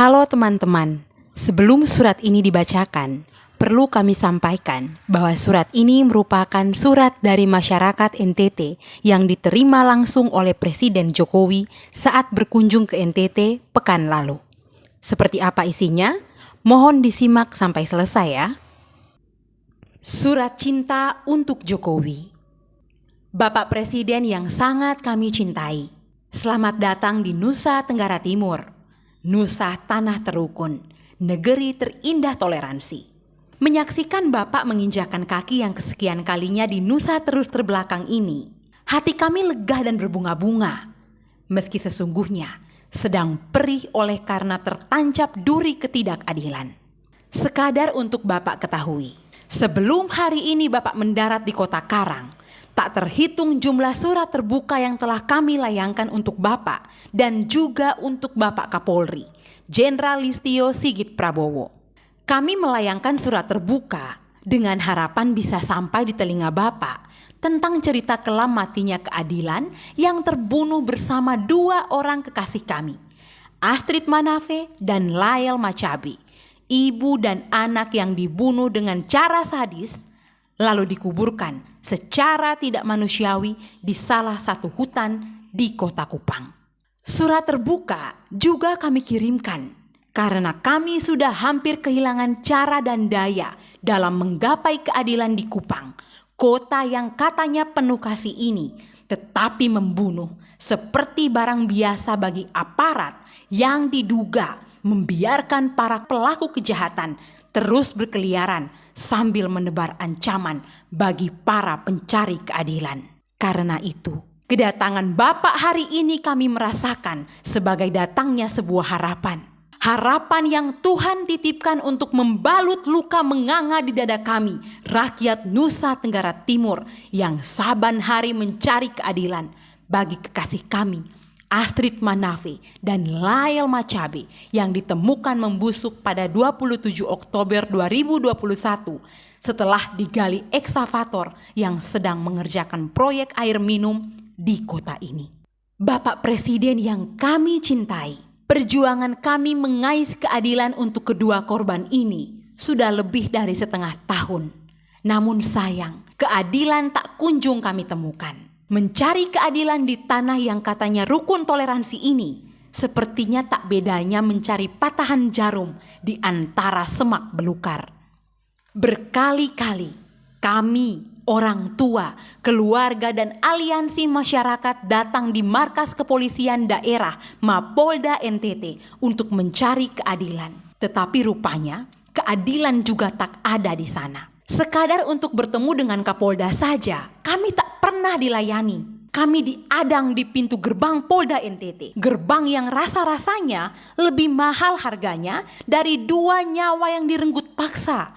Halo teman-teman, sebelum surat ini dibacakan, perlu kami sampaikan bahwa surat ini merupakan surat dari masyarakat NTT yang diterima langsung oleh Presiden Jokowi saat berkunjung ke NTT pekan lalu. Seperti apa isinya? Mohon disimak sampai selesai ya. Surat cinta untuk Jokowi. Bapak Presiden yang sangat kami cintai, selamat datang di Nusa Tenggara Timur, Nusa Tanah Terukun, negeri terindah toleransi. Menyaksikan Bapak menginjakan kaki yang kesekian kalinya di Nusa terus terbelakang ini, hati kami lega dan berbunga-bunga. Meski sesungguhnya sedang perih oleh karena tertancap duri ketidakadilan. Sekadar untuk Bapak ketahui, sebelum hari ini Bapak mendarat di Kota Karang, tak terhitung jumlah surat terbuka yang telah kami layangkan untuk Bapak dan juga untuk Bapak Kapolri, Jenderal Listio Sigit Prabowo. Kami melayangkan surat terbuka dengan harapan bisa sampai di telinga Bapak tentang cerita kelam matinya keadilan yang terbunuh bersama dua orang kekasih kami, Astrid Manafe dan Lael Macabi, ibu dan anak yang dibunuh dengan cara sadis lalu dikuburkan secara tidak manusiawi di salah satu hutan di Kota Kupang. Surat terbuka juga kami kirimkan karena kami sudah hampir kehilangan cara dan daya dalam menggapai keadilan di Kupang, kota yang katanya penuh kasih ini, tetapi membunuh seperti barang biasa bagi aparat yang diduga membiarkan para pelaku kejahatan terus berkeliaran sambil menebar ancaman bagi para pencari keadilan. Karena itu, kedatangan Bapak hari ini kami merasakan sebagai datangnya sebuah harapan. Harapan yang Tuhan titipkan untuk membalut luka menganga di dada kami, rakyat Nusa Tenggara Timur yang saban hari mencari keadilan bagi kekasih kami, Astrid Manafe dan Lael Macabi yang ditemukan membusuk pada 27 Oktober 2021 setelah digali eksavator yang sedang mengerjakan proyek air minum di kota ini. Bapak Presiden yang kami cintai, perjuangan kami mengais keadilan untuk kedua korban ini sudah lebih dari setengah tahun. Namun sayang, keadilan tak kunjung kami temukan. Mencari keadilan di tanah yang katanya rukun toleransi ini sepertinya tak bedanya mencari patahan jarum di antara semak belukar. Berkali-kali kami, orang tua, keluarga dan aliansi masyarakat datang di markas kepolisian daerah Mapolda NTT untuk mencari keadilan. Tetapi rupanya keadilan juga tak ada di sana. Sekadar untuk bertemu dengan Kapolda saja, kami tak pernah dilayani. Kami diadang di pintu gerbang Polda NTT. Gerbang yang rasa-rasanya lebih mahal harganya dari 2 nyawa yang direnggut paksa.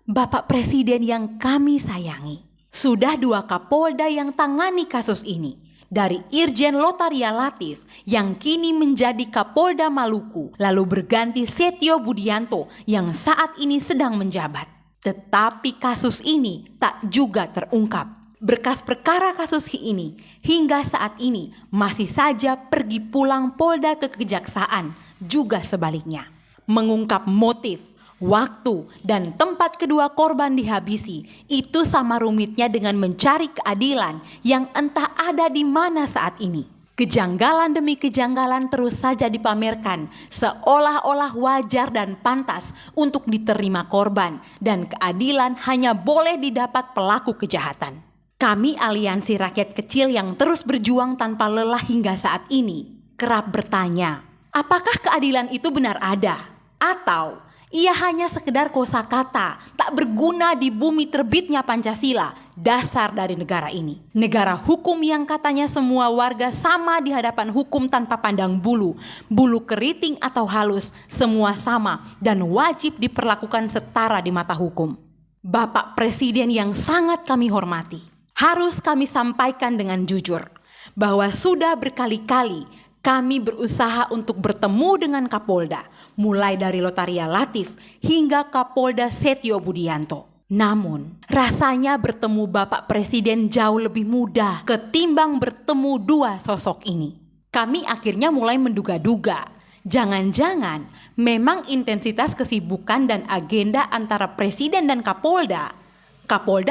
Bapak Presiden yang kami sayangi, sudah 2 Kapolda yang tangani kasus ini. Dari Irjen Lotaria Latif yang kini menjadi Kapolda Maluku, lalu berganti Setio Budianto yang saat ini sedang menjabat. Tetapi kasus ini tak juga terungkap. Berkas perkara kasus ini hingga saat ini masih saja pergi pulang Polda ke Kejaksaan, juga sebaliknya. Mengungkap motif, waktu, dan tempat kedua korban dihabisi itu sama rumitnya dengan mencari keadilan yang entah ada di mana saat ini. Kejanggalan demi kejanggalan terus saja dipamerkan seolah-olah wajar dan pantas untuk diterima korban dan keadilan hanya boleh didapat pelaku kejahatan. Kami aliansi rakyat kecil yang terus berjuang tanpa lelah hingga saat ini kerap bertanya, apakah keadilan itu benar ada? Atau ia hanya sekedar kosakata tak berguna di bumi terbitnya Pancasila, dasar dari negara ini. Negara hukum yang katanya semua warga sama di hadapan hukum tanpa pandang bulu, bulu keriting atau halus, semua sama dan wajib diperlakukan setara di mata hukum. Bapak Presiden yang sangat kami hormati, harus kami sampaikan dengan jujur bahwa sudah berkali-kali kami berusaha untuk bertemu dengan Kapolda, mulai dari Lotaria Latif hingga Kapolda Setio Budianto. Namun, rasanya bertemu Bapak Presiden jauh lebih mudah ketimbang bertemu 2 sosok ini. Kami akhirnya mulai menduga-duga, Jangan-jangan memang intensitas kesibukan dan agenda antara presiden dan Kapolda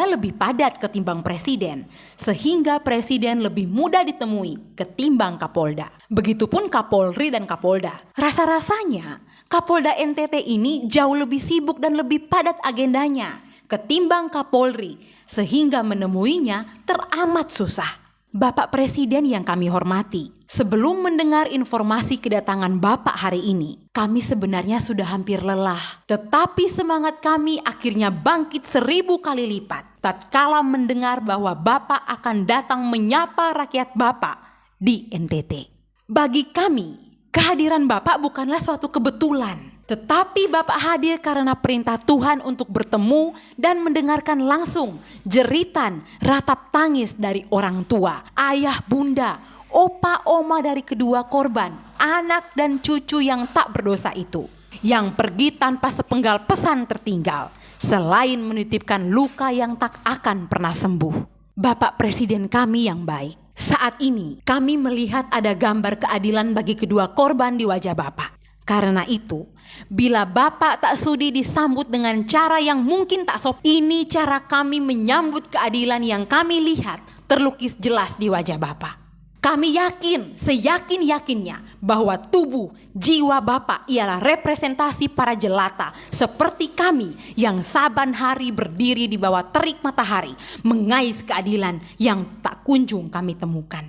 lebih padat ketimbang presiden, sehingga presiden lebih mudah ditemui ketimbang Kapolda. Begitupun Kapolri dan Kapolda. Rasa-rasanya Kapolda NTT ini jauh lebih sibuk dan lebih padat agendanya ketimbang Kapolri, sehingga menemuinya teramat susah. Bapak Presiden yang kami hormati, sebelum mendengar informasi kedatangan Bapak hari ini, kami sebenarnya sudah hampir lelah. Tetapi semangat kami akhirnya bangkit 1000 kali lipat tatkala mendengar bahwa Bapak akan datang menyapa rakyat Bapak di NTT. Bagi kami, kehadiran Bapak bukanlah suatu kebetulan. Tetapi Bapak hadir karena perintah Tuhan untuk bertemu dan mendengarkan langsung jeritan ratap tangis dari orang tua, ayah, bunda, opa, oma dari kedua korban, anak dan cucu yang tak berdosa itu, yang pergi tanpa sepenggal pesan tertinggal, selain menitipkan luka yang tak akan pernah sembuh. Bapak Presiden kami yang baik, saat ini kami melihat ada gambar keadilan bagi kedua korban di wajah Bapak. Karena itu, bila Bapak tak sudi disambut dengan cara yang mungkin tak sopan, ini cara kami menyambut keadilan yang kami lihat terlukis jelas di wajah Bapak. Kami yakin, seyakin-yakinnya bahwa tubuh, jiwa Bapak ialah representasi para jelata seperti kami yang saban hari berdiri di bawah terik matahari mengais keadilan yang tak kunjung kami temukan.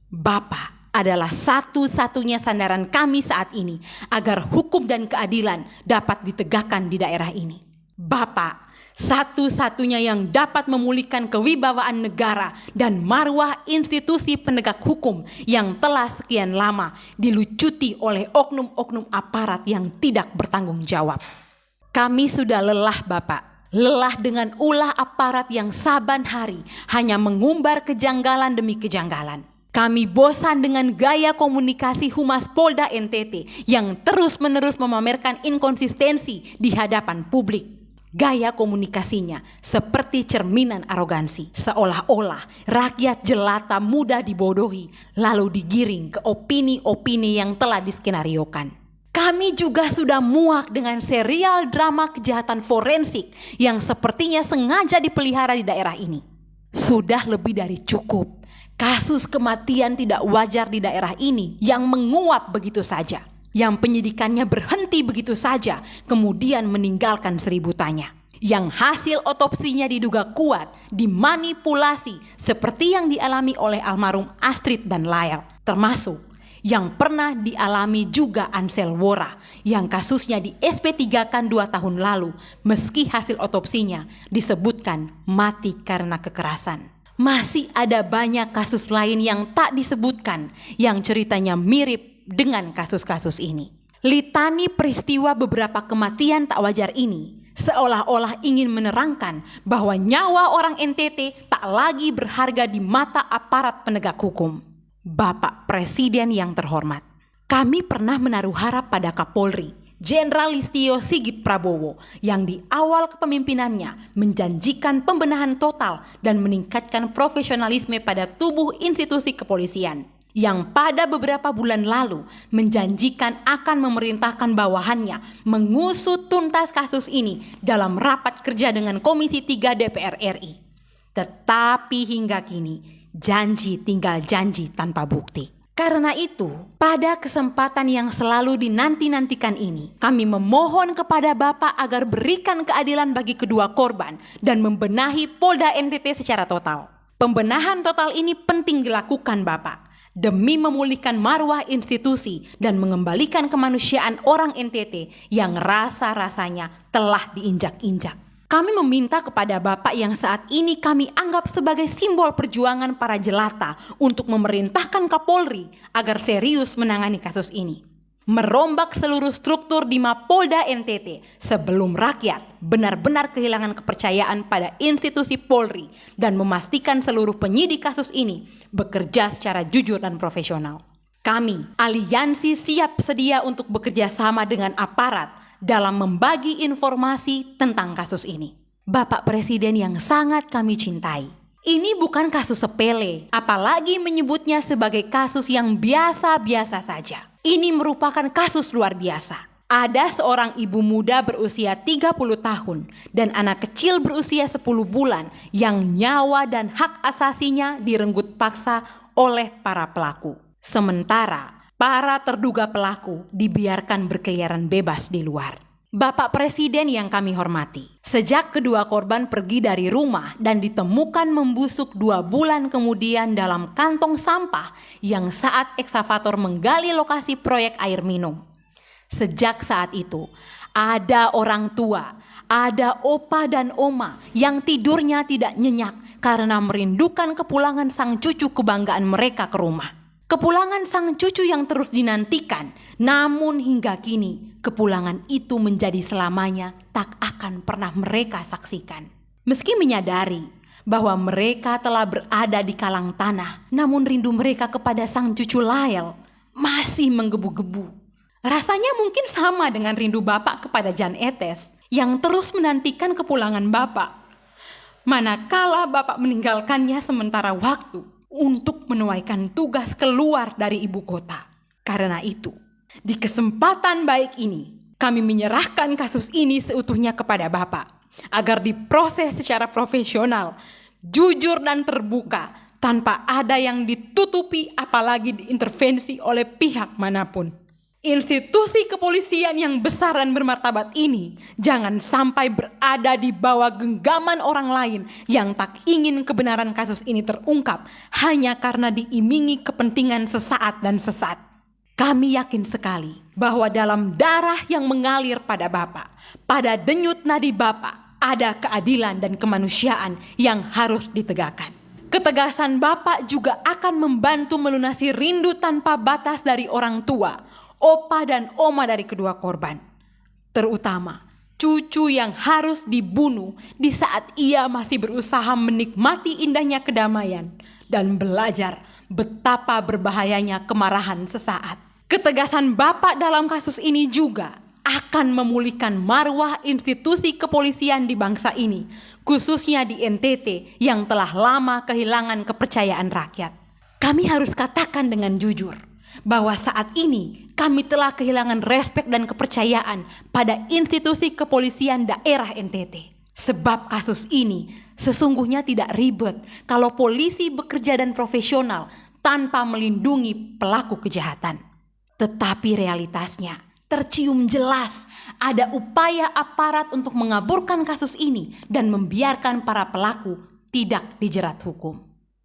Bapak adalah satu-satunya sandaran kami saat ini agar hukum dan keadilan dapat ditegakkan di daerah ini. Bapak satu-satunya yang dapat memulihkan kewibawaan negara dan marwah institusi penegak hukum yang telah sekian lama dilucuti oleh oknum-oknum aparat yang tidak bertanggung jawab. Kami sudah lelah, Bapak. Lelah dengan ulah aparat yang saban hari hanya mengumbar kejanggalan demi kejanggalan. Kami bosan dengan gaya komunikasi Humas Polda NTT yang terus-menerus memamerkan inkonsistensi di hadapan publik. Gaya komunikasinya seperti cerminan arogansi, seolah-olah rakyat jelata mudah dibodohi lalu digiring ke opini-opini yang telah diskenariokan. Kami juga sudah muak dengan serial drama kejahatan forensik yang sepertinya sengaja dipelihara di daerah ini. Sudah lebih dari cukup kasus kematian tidak wajar di daerah ini yang menguap begitu saja, yang penyidikannya berhenti begitu saja, kemudian meninggalkan 1000 tanya, yang hasil otopsinya diduga kuat dimanipulasi seperti yang dialami oleh almarhum Astrid dan Lael, termasuk yang pernah dialami juga Ansel Wora yang kasusnya di SP3-kan 2 tahun lalu meski hasil otopsinya disebutkan mati karena kekerasan. Masih ada banyak kasus lain yang tak disebutkan yang ceritanya mirip dengan kasus-kasus ini. Litani peristiwa beberapa kematian tak wajar ini seolah-olah ingin menerangkan bahwa nyawa orang NTT tak lagi berharga di mata aparat penegak hukum. Bapak Presiden yang terhormat, kami pernah menaruh harap pada Kapolri Jenderal Listio Sigit Prabowo yang di awal kepemimpinannya menjanjikan pembenahan total dan meningkatkan profesionalisme pada tubuh institusi kepolisian, yang pada beberapa bulan lalu menjanjikan akan memerintahkan bawahannya mengusut tuntas kasus ini dalam rapat kerja dengan Komisi 3 DPR RI. Tetapi hingga kini janji tinggal janji tanpa bukti. Karena itu, pada kesempatan yang selalu dinanti-nantikan ini, kami memohon kepada Bapak agar berikan keadilan bagi kedua korban dan membenahi Polda NTT secara total. Pembenahan total ini penting dilakukan, Bapak, demi memulihkan marwah institusi dan mengembalikan kemanusiaan orang NTT yang rasa-rasanya telah diinjak-injak. Kami meminta kepada Bapak yang saat ini kami anggap sebagai simbol perjuangan para jelata untuk memerintahkan Kapolri agar serius menangani kasus ini. Merombak seluruh struktur di Mapolda NTT sebelum rakyat benar-benar kehilangan kepercayaan pada institusi Polri dan memastikan seluruh penyidik kasus ini bekerja secara jujur dan profesional. Kami, aliansi siap sedia untuk bekerja sama dengan aparat dalam membagi informasi tentang kasus ini. Bapak Presiden yang sangat kami cintai, ini bukan kasus sepele, apalagi menyebutnya sebagai kasus yang biasa-biasa saja. Ini merupakan kasus luar biasa. Ada seorang ibu muda berusia 30 tahun dan anak kecil berusia 10 bulan yang nyawa dan hak asasinya direnggut paksa oleh para pelaku. Sementara para terduga pelaku dibiarkan berkeliaran bebas di luar. Bapak Presiden yang kami hormati, sejak kedua korban pergi dari rumah dan ditemukan membusuk 2 bulan kemudian dalam kantong sampah yang saat ekskavator menggali lokasi proyek air minum. Sejak saat itu, ada orang tua, ada opa dan oma yang tidurnya tidak nyenyak karena merindukan kepulangan sang cucu kebanggaan mereka ke rumah. Kepulangan sang cucu yang terus dinantikan, namun hingga kini kepulangan itu menjadi selamanya tak akan pernah mereka saksikan. Meski menyadari bahwa mereka telah berada di kalang tanah, namun rindu mereka kepada sang cucu Lael masih menggebu-gebu. Rasanya mungkin sama dengan rindu Bapak kepada Jan Etes yang terus menantikan kepulangan Bapak. Manakala Bapak meninggalkannya sementara waktu untuk menunaikan tugas keluar dari ibu kota. Karena itu, di kesempatan baik ini, kami menyerahkan kasus ini seutuhnya kepada Bapak agar diproses secara profesional, jujur dan terbuka, tanpa ada yang ditutupi apalagi diintervensi oleh pihak manapun. Institusi kepolisian yang besar dan bermartabat ini jangan sampai berada di bawah genggaman orang lain yang tak ingin kebenaran kasus ini terungkap hanya karena diimingi kepentingan sesaat dan sesat. Kami yakin sekali bahwa dalam darah yang mengalir pada Bapak, pada denyut nadi Bapak, ada keadilan dan kemanusiaan yang harus ditegakkan. Ketegasan Bapak juga akan membantu melunasi rindu tanpa batas dari orang tua, opa dan oma dari kedua korban. Terutama cucu yang harus dibunuh di saat ia masih berusaha menikmati indahnya kedamaian dan belajar betapa berbahayanya kemarahan sesaat. Ketegasan Bapak dalam kasus ini juga akan memulihkan marwah institusi kepolisian di bangsa ini, khususnya di NTT yang telah lama kehilangan kepercayaan rakyat. Kami harus katakan dengan jujur bahwa saat ini kami telah kehilangan respek dan kepercayaan pada institusi kepolisian daerah NTT. Sebab kasus ini sesungguhnya tidak ribet kalau polisi bekerja dan profesional tanpa melindungi pelaku kejahatan. Tetapi realitasnya tercium jelas ada upaya aparat untuk mengaburkan kasus ini dan membiarkan para pelaku tidak dijerat hukum.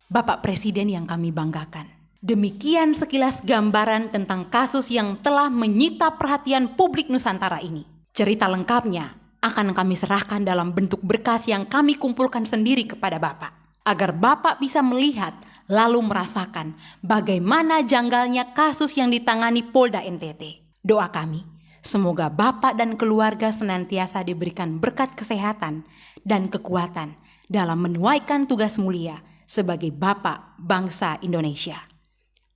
Bapak Presiden yang kami banggakan, demikian sekilas gambaran tentang kasus yang telah menyita perhatian publik Nusantara ini. Cerita lengkapnya akan kami serahkan dalam bentuk berkas yang kami kumpulkan sendiri kepada Bapak, agar Bapak bisa melihat lalu merasakan bagaimana janggalnya kasus yang ditangani Polda NTT. Doa kami, semoga Bapak dan keluarga senantiasa diberikan berkat kesehatan dan kekuatan dalam menunaikan tugas mulia sebagai Bapak bangsa Indonesia.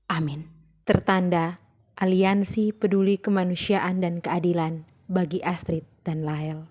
Amin. Tertanda Aliansi Peduli Kemanusiaan dan Keadilan bagi Astrid dan Lael.